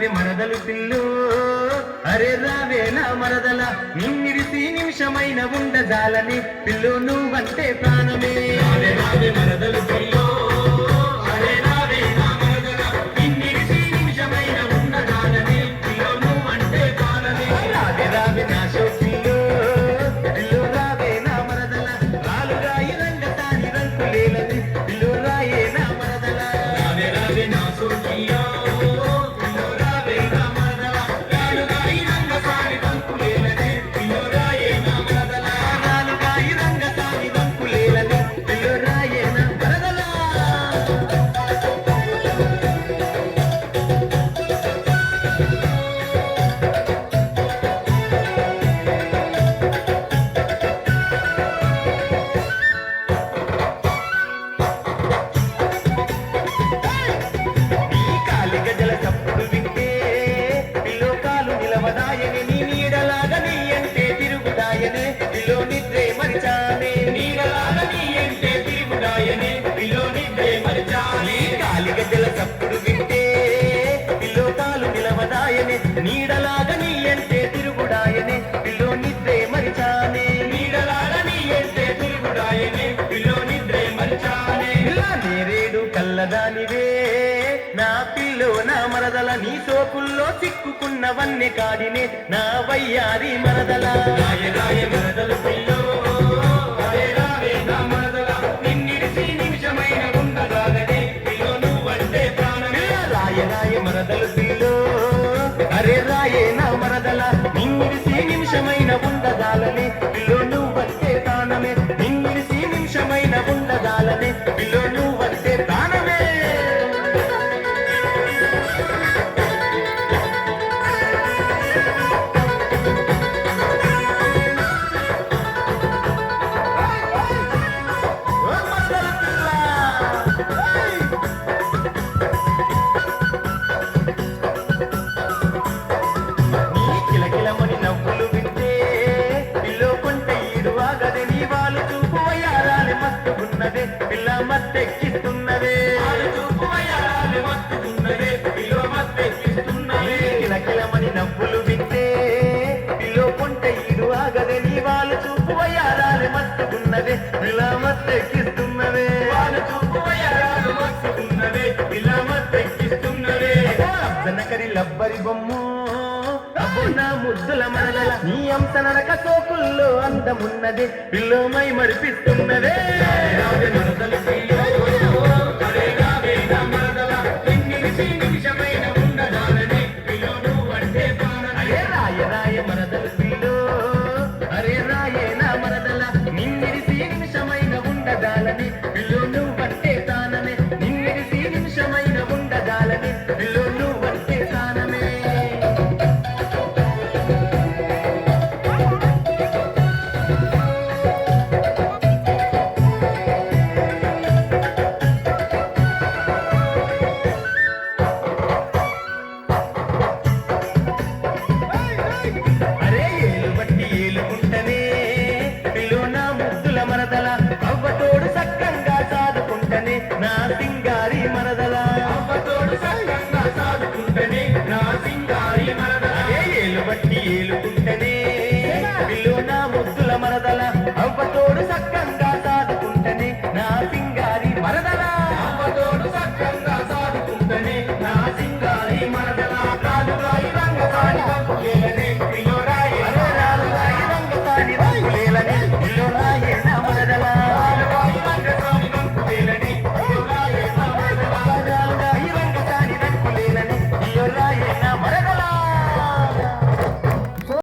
రావే మరదలు పిల్లు అరే రావే నా మరదల నిన్నిడిసి నిమిషమైన ఉండజాలని పిల్లు నువ్వంటే ప్రాణమే రావే రావే మరదలు పిల్లు అరే రావే నా మరదల నిన్నిడిసి నిమిషమైన ఉండజాలని పిల్లు నువ్వంటే ప్రాణమే రావే రావే నా పిల్లు పిల్లు రావే నా మరదల రాలుగాయి రంగతాని రంకులేలని పిల్లు రాయే నా మరదల రావే రావే నా పిల్లు నీడలాగని అంటే తిరుగుడాయనే పిల్లో నిద్రే మరిచానే నీడలాగని అంటే తిరుగుడాయనే పిల్లో నిద్రే మరిచానే ఇలా నేరేడు కల్లదానివే నా పిల్లో నా మరదల నీ సోకుల్లో చిక్కుకున్నవన్నీ కాడినే నా వయ్యారి మరదల రాయ రాయ మరదలు పిల్లో రాయ రావే నా మరదల నిన్నిడిసి నిమిషమైన ఉండదాగనే పిల్లో నువ్వంటే ప్రాణమే రాయ రాయ మరదలు పిల్లో అరే రాయే నా మరదల నిన్నిడిసి నిమిషమైన ఉండదాలని పిల్లో నువ్వంటే ప్రాణమే నిన్నిడిసి నిమిషమైన ఉండదాలని పిల్లో నువ్వంటే ప్రాణమే పిల్ల మత్తెక్కిస్తున్నదే పిల్లో మత్తెక్కిస్తున్నదే కిలకిలమని నవ్వులు వింటే పిల్లో కొంట ఈడు ఆగదే నీ వాళ్ళు చూపు వయారాలు మత్తుకున్నదే పిల్ల మత్తెక్కిస్తున్నదే వాళ్ళు చూపు వయారాలు మత్తుకున్నదే పిల్ల మత్తెక్కిస్తున్నదే జనకరి లబ్బరి బొమ్ము నా ముద్దుల మరదల నీ అంశ నరక సోకుల్లో అందమున్నదే పిల్లో మై మరిపిస్తున్నదే మరదలు అరే రాయే నా మరదల నిన్నిడిసి నిమిషమైన ఉండదాలని పిల్లో నువ్వంటే తానమే నిన్నిడిసి నిమిషమైన ఉండదాలని పిల్లో నువ్వంటే తాన